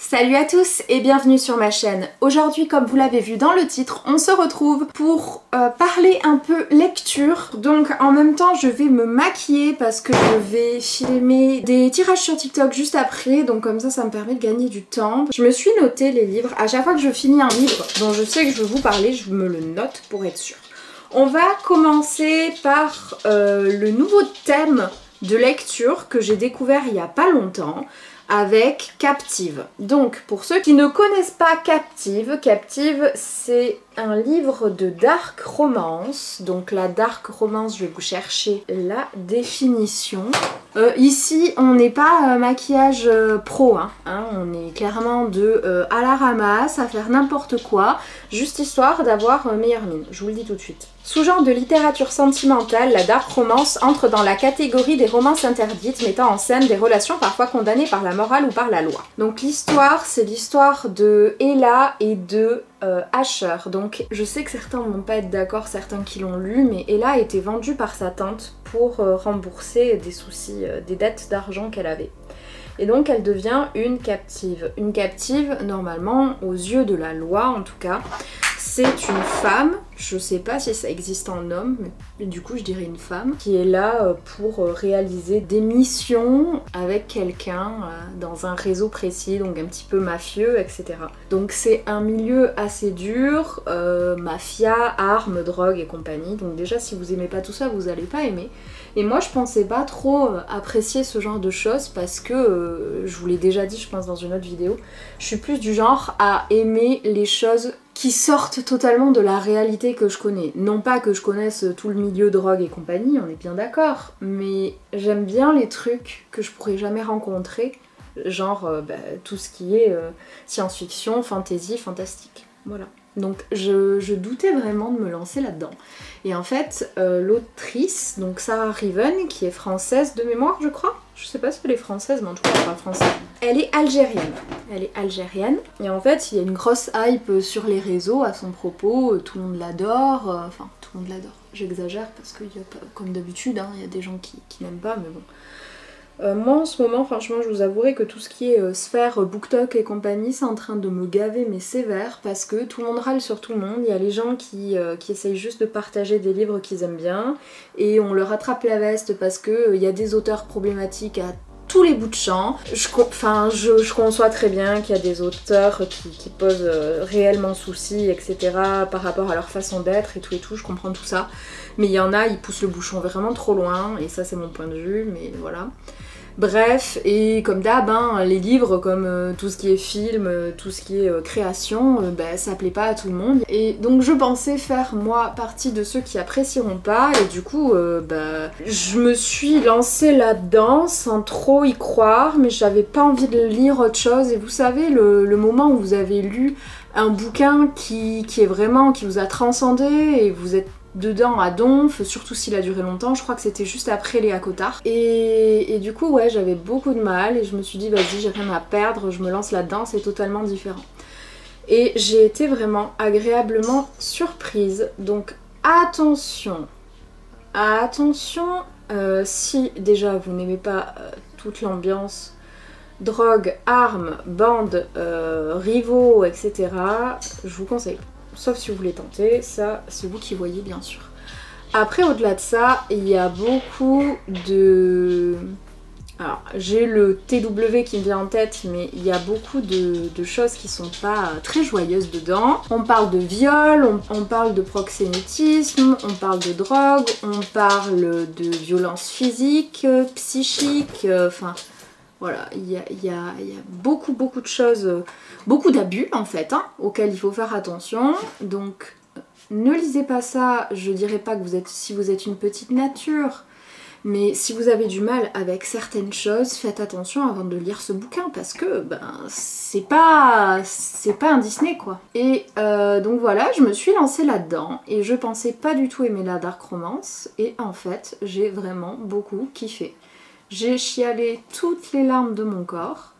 Salut à tous et bienvenue sur ma chaîne. Aujourd'hui, comme vous l'avez vu dans le titre, on se retrouve pour parler un peu lecture. Donc en même temps, je vais me maquiller parce que je vais filmer des tirages sur TikTok juste après. Donc comme ça me permet de gagner du temps. Je me suis noté les livres. À chaque fois que je finis un livre dont je sais que je veux vous parler, je me le note pour être sûre. On va commencer par le nouveau thème de lecture que j'ai découvert il y a pas longtemps, avec Captive. Donc pour ceux qui ne connaissent pas Captive, Captive c'est un livre de dark romance. Donc la dark romance, je vais vous chercher la définition. Ici on n'est pas maquillage pro, hein, on est clairement de à la ramasse, à faire n'importe quoi, juste histoire d'avoir meilleure mine, je vous le dis tout de suite. Sous-genre de littérature sentimentale, la dark romance entre dans la catégorie des romances interdites mettant en scène des relations parfois condamnées par la morale ou par la loi. Donc l'histoire, c'est l'histoire de Ella et de Asher. Donc je sais que certains vont pas être d'accord, certains qui l'ont lu, mais Ella a été vendue par sa tante pour rembourser des soucis, des dettes d'argent qu'elle avait. Et donc elle devient une captive. Une captive, normalement, aux yeux de la loi en tout cas, c'est une femme, je sais pas si ça existe en homme, mais du coup je dirais une femme, qui est là pour réaliser des missions avec quelqu'un dans un réseau précis, donc un petit peu mafieux, etc. Donc c'est un milieu assez dur, mafia, armes, drogue et compagnie, donc déjà si vous aimez pas tout ça, vous allez pas aimer. Et moi je pensais pas trop apprécier ce genre de choses parce que, je vous l'ai déjà dit je pense dans une autre vidéo, je suis plus du genre à aimer les choses qui sortent totalement de la réalité que je connais. Non pas que je connaisse tout le milieu drogue et compagnie, on est bien d'accord, mais j'aime bien les trucs que je pourrais jamais rencontrer, genre tout ce qui est science-fiction, fantasy, fantastique. Voilà. Donc je doutais vraiment de me lancer là-dedans. Et en fait, l'autrice, donc Sarah Riven, qui est française de mémoire je crois, je sais pas si elle est française, mais en tout cas elle parle français. Elle est algérienne. Elle est algérienne. Et en fait, il y a une grosse hype sur les réseaux à son propos, tout le monde l'adore, enfin tout le monde l'adore. J'exagère parce que comme d'habitude, il y a des gens qui n'aiment pas, mais bon. Moi en ce moment franchement je vous avouerai que tout ce qui est sphère, BookTok et compagnie c'est en train de me gaver mais sévère parce que tout le monde râle sur tout le monde, il y a les gens qui essayent juste de partager des livres qu'ils aiment bien et on leur attrape la veste parce que il y a des auteurs problématiques à tous les bouts de champ. Je conçois très bien qu'il y a des auteurs qui posent réellement souci, etc. par rapport à leur façon d'être et tout, je comprends tout ça. Mais il y en a, ils poussent le bouchon vraiment trop loin, et ça c'est mon point de vue, mais voilà. Bref, et comme d'hab, les livres, comme tout ce qui est film, tout ce qui est création, ça plaît pas à tout le monde. Et donc je pensais faire, moi, partie de ceux qui apprécieront pas, et du coup, je me suis lancée là-dedans sans trop y croire, mais j'avais pas envie de lire autre chose. Et vous savez, le moment où vous avez lu un bouquin qui vous a transcendé, et vous êtes dedans à donf, surtout s'il a duré longtemps, je crois que c'était juste après Léa Cotard. Et du coup ouais j'avais beaucoup de mal et je me suis dit vas-y j'ai rien à perdre, je me lance là-dedans, c'est totalement différent. Et j'ai été vraiment agréablement surprise, donc attention, si déjà vous n'aimez pas toute l'ambiance drogue, armes, bandes, rivaux, etc. je vous conseille. Sauf si vous voulez tenter, ça c'est vous qui voyez bien sûr. Après au-delà de ça, il y a beaucoup de... Alors j'ai le TW qui me vient en tête, mais il y a beaucoup de choses qui sont pas très joyeuses dedans. On parle de viol, on parle de proxénétisme, on parle de drogue, on parle de violence physique, psychique, enfin... Voilà, il y a beaucoup de choses, beaucoup d'abus en fait, auxquels il faut faire attention. Donc ne lisez pas ça, je dirais pas que si vous êtes une petite nature, mais si vous avez du mal avec certaines choses, faites attention avant de lire ce bouquin parce que c'est pas un Disney quoi. Et donc voilà, je me suis lancée là-dedans et je pensais pas du tout aimer la dark romance et en fait j'ai vraiment beaucoup kiffé. J'ai chialé toutes les larmes de mon corps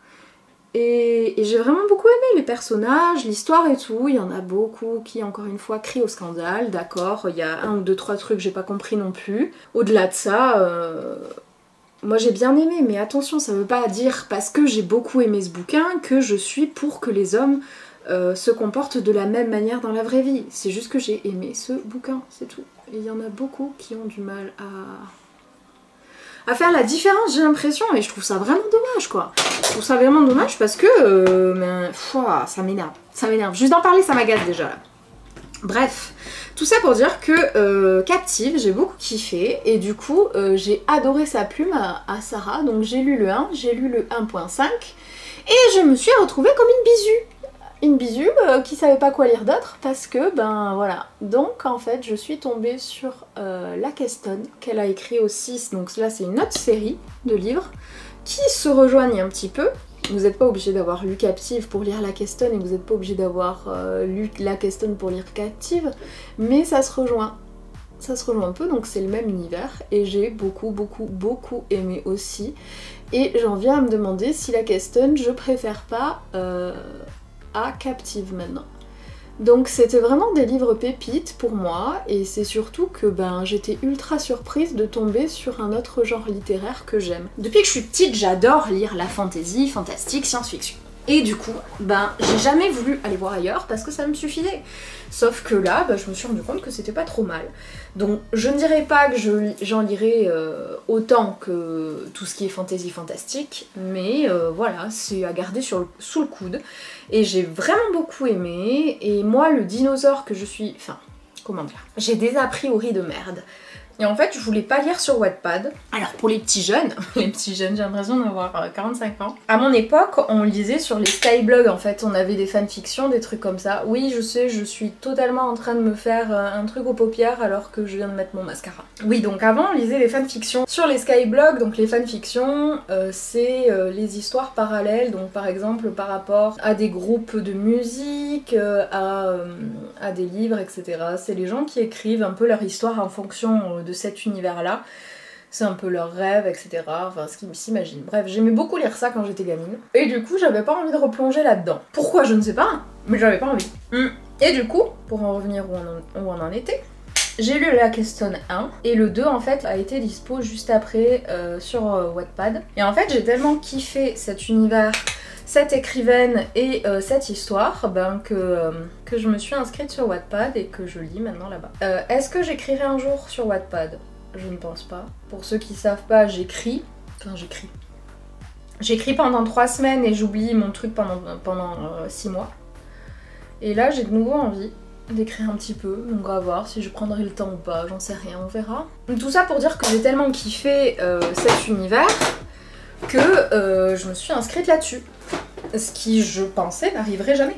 et j'ai vraiment beaucoup aimé les personnages, l'histoire et tout. Il y en a beaucoup qui encore une fois crient au scandale, d'accord, il y a un ou deux trois trucs que j'ai pas compris non plus. Au-delà de ça, moi j'ai bien aimé, mais attention, ça veut pas dire parce que j'ai beaucoup aimé ce bouquin que je suis pour que les hommes se comportent de la même manière dans la vraie vie. C'est juste que j'ai aimé ce bouquin, c'est tout. Et il y en a beaucoup qui ont du mal à faire la différence, j'ai l'impression, et je trouve ça vraiment dommage, quoi. Je trouve ça vraiment dommage parce que ça m'énerve. Ça m'énerve. Juste d'en parler, ça m'agace déjà, là. Bref, tout ça pour dire que Captive, j'ai beaucoup kiffé, et du coup, j'ai adoré sa plume à Sarah, donc j'ai lu le 1, j'ai lu le 1.5, et je me suis retrouvée comme une bisu. Une bisu qui savait pas quoi lire d'autre parce que ben voilà. Donc en fait je suis tombée sur La Keston qu'elle a écrit au 6, donc là c'est une autre série de livres qui se rejoignent un petit peu. Vous n'êtes pas obligé d'avoir lu Captive pour lire La Keston et vous n'êtes pas obligé d'avoir lu La Keston pour lire Captive, mais ça se rejoint. Ça se rejoint un peu, donc c'est le même univers et j'ai beaucoup aimé aussi. Et j'en viens à me demander si La Keston je préfère pas à Captive maintenant. Donc c'était vraiment des livres pépites pour moi et c'est surtout que ben j'étais ultra surprise de tomber sur un autre genre littéraire que j'aime. Depuis que je suis petite, j'adore lire la fantasy, fantastique, science-fiction. Et du coup, ben j'ai jamais voulu aller voir ailleurs parce que ça me suffisait. Sauf que là, ben, je me suis rendu compte que c'était pas trop mal. Donc je ne dirais pas que j'en lirai autant que tout ce qui est fantasy fantastique, mais voilà, c'est à garder sous le coude. Et j'ai vraiment beaucoup aimé, et moi le dinosaure que je suis... Enfin, comment dire, j'ai des a priori de merde. Et en fait, je voulais pas lire sur Wattpad. Alors pour les petits jeunes, j'ai l'impression d'avoir 45 ans. À mon époque, on lisait sur les skyblogs, en fait, on avait des fanfictions, des trucs comme ça. Oui, je sais, je suis totalement en train de me faire un truc aux paupières alors que je viens de mettre mon mascara. Oui, donc avant, on lisait les fanfictions sur les skyblogs. Donc les fanfictions, c'est les histoires parallèles, donc par exemple par rapport à des groupes de musique, à des livres, etc. C'est les gens qui écrivent un peu leur histoire en fonction de cet univers-là. C'est un peu leur rêve, etc. Enfin, ce qu'ils s'imaginent. Bref, j'aimais beaucoup lire ça quand j'étais gamine. Et du coup, j'avais pas envie de replonger là-dedans. Pourquoi, je ne sais pas, mais j'avais pas envie. Et du coup, pour en revenir où on en était, j'ai lu La Keston 1, et le 2, en fait, a été dispo juste après sur Wattpad. Et en fait, j'ai tellement kiffé cet univers, cette écrivaine et cette histoire, ben, que je me suis inscrite sur Wattpad et que je lis maintenant là-bas. Est-ce que j'écrirai un jour sur Wattpad ? Je ne pense pas. Pour ceux qui savent pas, j'écris. Enfin, j'écris pendant 3 semaines et j'oublie mon truc pendant 6 mois. Et là, j'ai de nouveau envie d'écrire un petit peu, donc on va voir si je prendrai le temps ou pas, j'en sais rien, on verra. Tout ça pour dire que j'ai tellement kiffé cet univers que je me suis inscrite là-dessus. Ce qui, je pensais, n'arriverait jamais.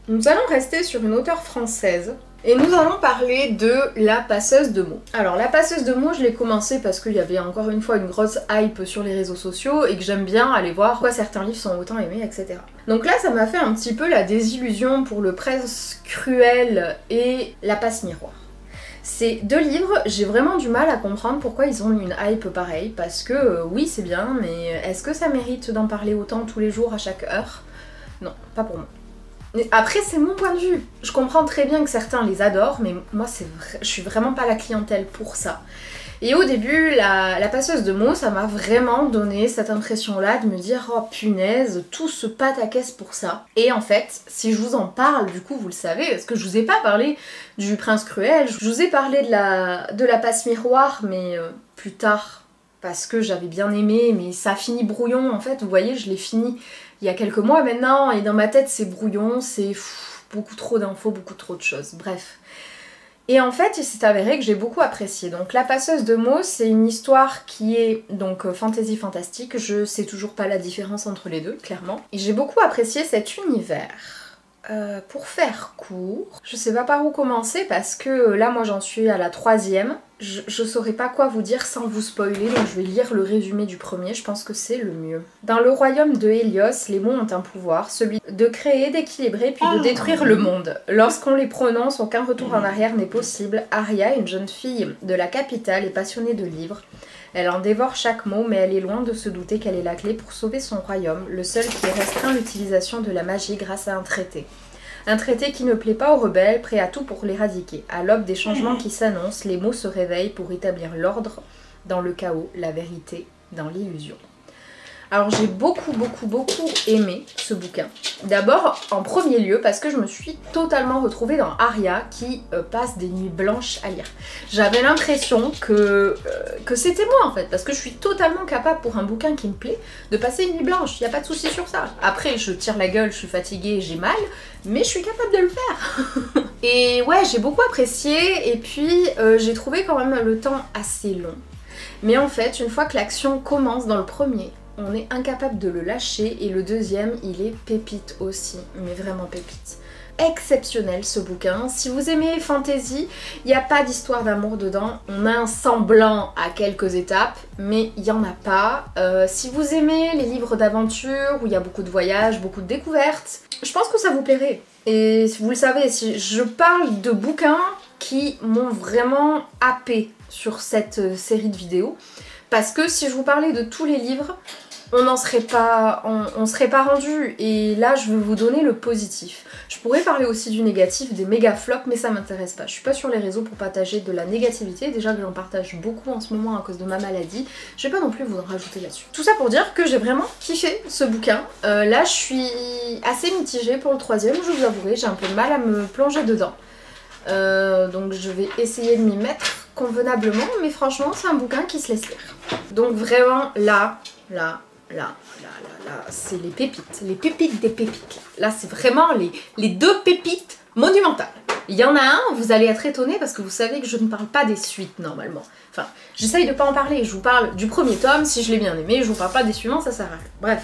Nous allons rester sur une auteure française et nous allons parler de La Passeuse de mots. Alors La Passeuse de mots, je l'ai commencé parce qu'il y avait encore une fois une grosse hype sur les réseaux sociaux et que j'aime bien aller voir pourquoi certains livres sont autant aimés, etc. Donc là, ça m'a fait un petit peu la désillusion pour Le Prince Cruel et La Passe Miroir. Ces 2 livres, j'ai vraiment du mal à comprendre pourquoi ils ont une hype pareille, parce que oui c'est bien, mais est-ce que ça mérite d'en parler autant tous les jours, à chaque heure? Non, pas pour moi. Après c'est mon point de vue, je comprends très bien que certains les adorent, mais moi je suis vraiment pas la clientèle pour ça. Et au début, la passeuse de mots, ça m'a vraiment donné cette impression-là de me dire « Oh punaise, tout se pataquès pour ça ». Et en fait, si je vous en parle, du coup vous le savez, parce que je vous ai pas parlé du Prince Cruel, je vous ai parlé de la passe miroir, mais plus tard, parce que j'avais bien aimé, mais ça finit brouillon en fait, vous voyez, je l'ai fini il y a quelques mois maintenant, et dans ma tête c'est brouillon, c'est beaucoup trop d'infos, beaucoup trop de choses, bref. Et en fait, il s'est avéré que j'ai beaucoup apprécié. Donc La Passeuse de mots, c'est une histoire qui est donc fantasy fantastique. Je sais toujours pas la différence entre les deux, clairement. Et j'ai beaucoup apprécié cet univers. Pour faire court, je sais pas par où commencer parce que là moi j'en suis à la 3e. Je saurais pas quoi vous dire sans vous spoiler, donc je vais lire le résumé du premier, je pense que c'est le mieux. Dans le royaume de Hélios, les mots ont un pouvoir, celui de créer, d'équilibrer puis de détruire le monde. Lorsqu'on les prononce, aucun retour en arrière n'est possible. Aria, une jeune fille de la capitale, est passionnée de livres. Elle en dévore chaque mot, mais elle est loin de se douter qu'elle est la clé pour sauver son royaume, le seul qui restreint l'utilisation de la magie grâce à un traité. Un traité qui ne plaît pas aux rebelles, prêts à tout pour l'éradiquer. À l'aube des changements qui s'annoncent, les mots se réveillent pour établir l'ordre dans le chaos, la vérité dans l'illusion. Alors j'ai beaucoup aimé ce bouquin. D'abord en premier lieu parce que je me suis totalement retrouvée dans Aria qui passe des nuits blanches à lire. J'avais l'impression que c'était moi en fait, parce que je suis totalement capable pour un bouquin qui me plaît de passer une nuit blanche, il n'y a pas de souci sur ça. Après je tire la gueule, je suis fatiguée, j'ai mal, mais je suis capable de le faire. Et ouais, j'ai beaucoup apprécié et puis j'ai trouvé quand même le temps assez long. Mais en fait, une fois que l'action commence dans le premier, on est incapable de le lâcher et le deuxième, il est pépite aussi, mais vraiment pépite. Exceptionnel ce bouquin. Si vous aimez fantasy, il n'y a pas d'histoire d'amour dedans. On a un semblant à quelques étapes, mais il n'y en a pas. Si vous aimez les livres d'aventure où il y a beaucoup de voyages, beaucoup de découvertes, je pense que ça vous plairait. Et vous le savez, si je parle de bouquins qui m'ont vraiment happé sur cette série de vidéos, parce que si je vous parlais de tous les livres, on serait pas rendu, et là je vais vous donner le positif. Je pourrais parler aussi du négatif, des méga flops, mais ça m'intéresse pas. Je suis pas sur les réseaux pour partager de la négativité, déjà que j'en partage beaucoup en ce moment à cause de ma maladie, je vais pas non plus vous en rajouter là-dessus. Tout ça pour dire que j'ai vraiment kiffé ce bouquin. Là je suis assez mitigée pour le troisième, je vous avouerai, j'ai un peu de mal à me plonger dedans. Donc je vais essayer de m'y mettre convenablement, mais franchement c'est un bouquin qui se laisse lire. Donc vraiment là, c'est les pépites des pépites. Là c'est vraiment les deux pépites monumentales. Il y en a un, vous allez être étonnés parce que vous savez que je ne parle pas des suites normalement. Enfin, j'essaye de pas en parler, je vous parle du premier tome si je l'ai bien aimé, je vous parle pas des suivants, ça sert à rien. Bref.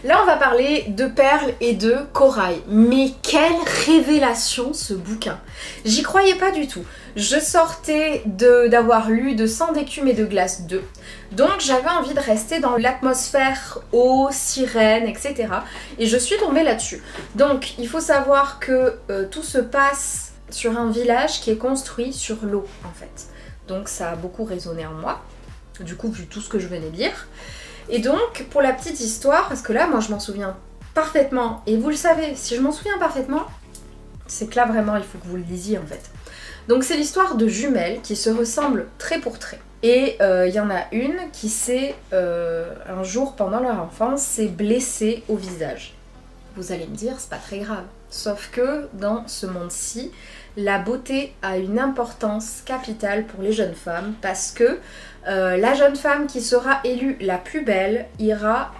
Là on va parler de Perle et de Corail. Mais quelle révélation ce bouquin! J'y croyais pas du tout. Je sortais d'avoir lu de Sang d'écume et de glace 2. Donc j'avais envie de rester dans l'atmosphère eau, sirène, etc. Et je suis tombée là-dessus. Donc il faut savoir que tout se passe sur un village qui est construit sur l'eau en fait. Donc ça a beaucoup résonné en moi. Du coup vu tout ce que je venais de lire. Et donc, pour la petite histoire, parce que là, moi, je m'en souviens parfaitement, et vous le savez, si je m'en souviens parfaitement, c'est que là, vraiment, il faut que vous le lisiez, en fait. Donc, c'est l'histoire de jumelles qui se ressemblent trait pour trait. Et il y en a une qui s'est, un jour, pendant leur enfance, s'est blessée au visage. Vous allez me dire, c'est pas très grave. Sauf que, dans ce monde-ci, la beauté a une importance capitale pour les jeunes femmes, parce que la jeune femme qui sera élue la plus belle ira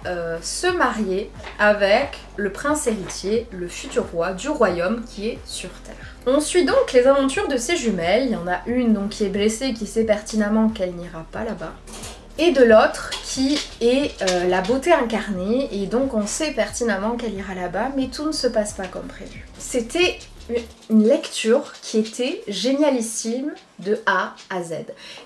se marier avec le prince héritier, le futur roi du royaume qui est sur Terre. On suit donc les aventures de ces jumelles. Il y en a une donc qui est blessée, qui sait pertinemment qu'elle n'ira pas là-bas. Et de l'autre qui est la beauté incarnée, et donc on sait pertinemment qu'elle ira là-bas, mais tout ne se passe pas comme prévu. C'était une lecture qui était génialissime de A à Z.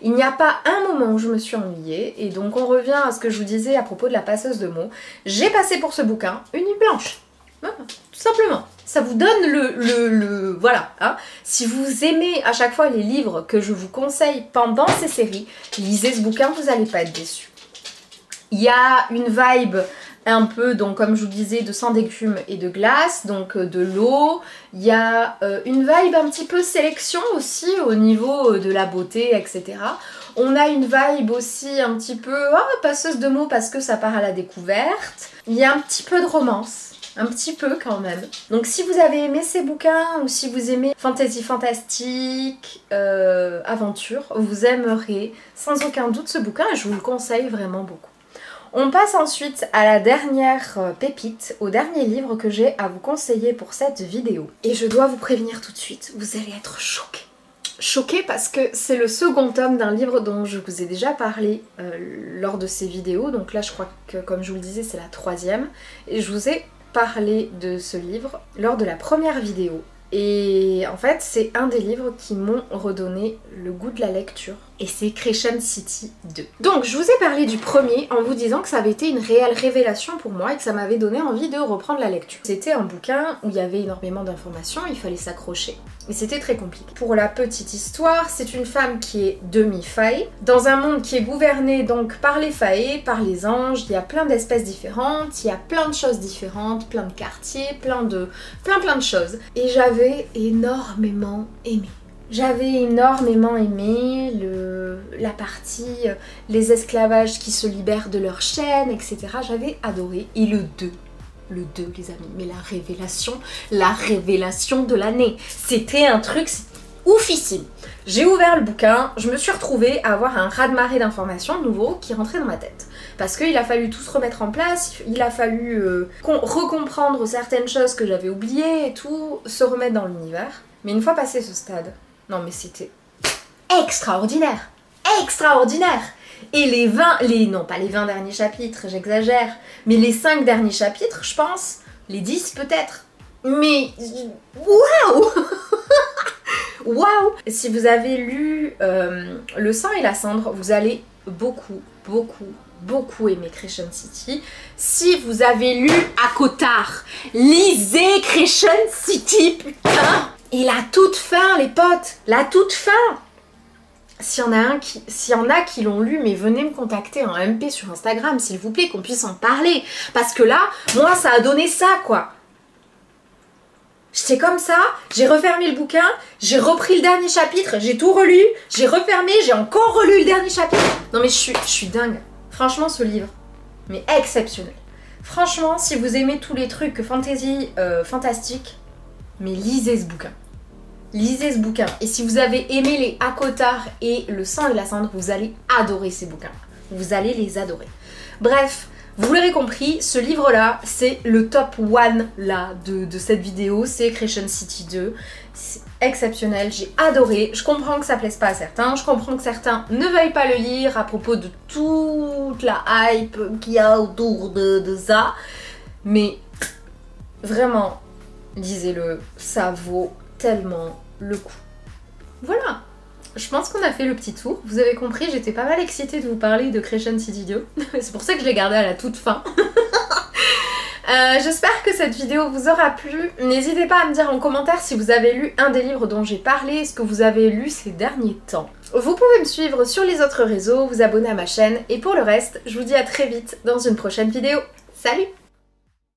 Il n'y a pas un moment où je me suis ennuyée, et donc on revient à ce que je vous disais à propos de la passeuse de mots. J'ai passé pour ce bouquin une nuit blanche, tout simplement. Ça vous donne voilà, hein. Si vous aimez à chaque fois les livres que je vous conseille pendant ces séries, lisez ce bouquin, vous n'allez pas être déçus. Il y a une vibe un peu, donc comme je vous disais, de sang d'écume et de glace, donc de l'eau. Il y a une vibe un petit peu sélection aussi au niveau de la beauté, etc. On a une vibe aussi un petit peu passeuse de mots parce que ça part à la découverte. Il y a un petit peu de romance. Un petit peu quand même. Donc si vous avez aimé ces bouquins ou si vous aimez fantasy fantastique, aventure, vous aimerez sans aucun doute ce bouquin et je vous le conseille vraiment beaucoup. On passe ensuite à la dernière pépite, au dernier livre que j'ai à vous conseiller pour cette vidéo. Et je dois vous prévenir tout de suite, vous allez être choqués. Choquée parce que c'est le second tome d'un livre dont je vous ai déjà parlé lors de ces vidéos. Donc là je crois que comme je vous le disais c'est la troisième. Et je vous ai parler de ce livre lors de la première vidéo. Et en fait, c'est un des livres qui m'ont redonné le goût de la lecture. Et c'est Crescent City 2. Donc, je vous ai parlé du premier en vous disant que ça avait été une réelle révélation pour moi et que ça m'avait donné envie de reprendre la lecture. C'était un bouquin où il y avait énormément d'informations, il fallait s'accrocher. Et c'était très compliqué. Pour la petite histoire, c'est une femme qui est demi-fae, dans un monde qui est gouverné donc par les fae, par les anges. Il y a plein d'espèces différentes, il y a plein de choses différentes, plein de quartiers, plein de choses. Et j'avais énormément aimé. J'avais énormément aimé la partie les esclavages qui se libèrent de leur chaîne, etc. J'avais adoré. Et le 2 les amis, mais la révélation de l'année. C'était un truc oufissime. J'ai ouvert le bouquin, je me suis retrouvée à avoir un raz-de-marée d'informations nouveaux qui rentraient dans ma tête. Parce qu'il a fallu tout se remettre en place, il a fallu recomprendre certaines choses que j'avais oubliées et tout, se remettre dans l'univers. Mais une fois passé ce stade, non mais c'était extraordinaire, extraordinaire. Et non pas les 20 derniers chapitres, j'exagère, mais les 5 derniers chapitres, je pense, les 10 peut-être. Mais waouh. Waouh. Si vous avez lu Le sang et la cendre, vous allez beaucoup aimer Crescent City. Si vous avez lu ACOTAR, lisez Crescent City, putain. Et la toute fin, les potes, la toute fin. S'il y en a qui l'ont lu, mais venez me contacter en MP sur Instagram, s'il vous plaît, qu'on puisse en parler. Parce que là, moi, ça a donné ça, quoi. J'étais comme ça, j'ai refermé le bouquin, j'ai repris le dernier chapitre, j'ai tout relu, j'ai refermé, j'ai encore relu le dernier chapitre. Non mais je suis dingue. Franchement, ce livre, mais exceptionnel. Franchement, si vous aimez tous les trucs fantasy, fantastiques, mais lisez ce bouquin. Lisez ce bouquin. Et si vous avez aimé les ACOTAR et Le sang et la cendre, vous allez adorer ces bouquins. Vous allez les adorer. Bref, vous l'aurez compris, ce livre-là, c'est le top 1 là, de cette vidéo. C'est Crescent City 2. C'est exceptionnel, j'ai adoré. Je comprends que ça plaise pas à certains. Je comprends que certains ne veuillent pas le lire à propos de toute la hype qu'il y a autour de ça. Mais vraiment, lisez-le, ça vaut tellement le coup. Voilà, je pense qu'on a fait le petit tour. Vous avez compris, j'étais pas mal excitée de vous parler de Crescent City 2. C'est pour ça que je l'ai gardé à la toute fin. J'espère que cette vidéo vous aura plu. N'hésitez pas à me dire en commentaire si vous avez lu un des livres dont j'ai parlé, ce que vous avez lu ces derniers temps. Vous pouvez me suivre sur les autres réseaux, vous abonner à ma chaîne, et pour le reste, je vous dis à très vite dans une prochaine vidéo. Salut!